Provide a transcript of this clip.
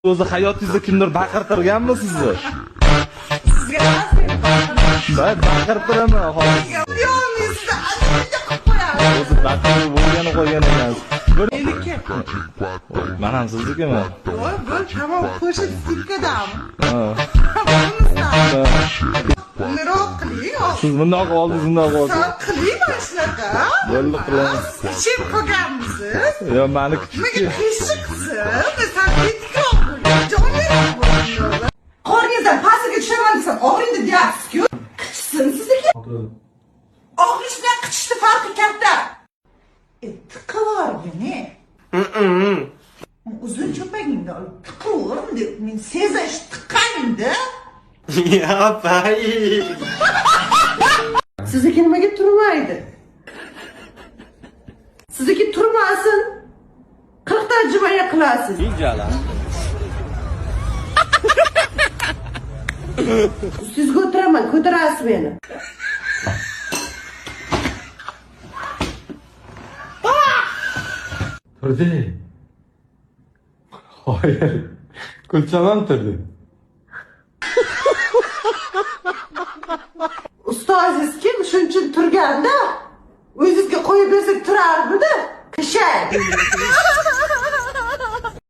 O'zi hayotingizda kimdir baqirtirganmi sizni? Sizga nasib Ben baqirtiraman hozir. Yoningizda ancha qilib qo'yadi. O'zi baqirib bo'lgani qo'ygan emas. Meniki. Men ham siznikiman. Voy, bu tamom qo'shib sikadam. Ha. Meroq qiling. Siz bundoq oldingiz, bundoq oldi. Sen qiling mana shunaqa. Bo'ldi qilaman. Ichib qolganmisiz? Yo, meni Menga kichik. qiyshiqsiz. Sen tetikroq bo'ling. Jonliroq bo'ling. Qorningizdan pastiga tushaman desam, og'riydi deyapsiz-ku. Qichsin sizniki. Og'rish bilan qichishni farqi katta. Tiqavar beni. Uzun cho'pagingni olib tiqaverim deb men sezish tiqqaningda. Yapay. Sizniki nimaga turmaydi? Sizniki turmasin. 40 ta jimoya qilasiz. Sizga o'tiraman, ko'tarasiz meni. Turdi. Hayır. Kulchamam turdi. Ustozingiz kim? Shuning uchun turganda o'zingizga qo'yib bersak turarmidi? Qishay.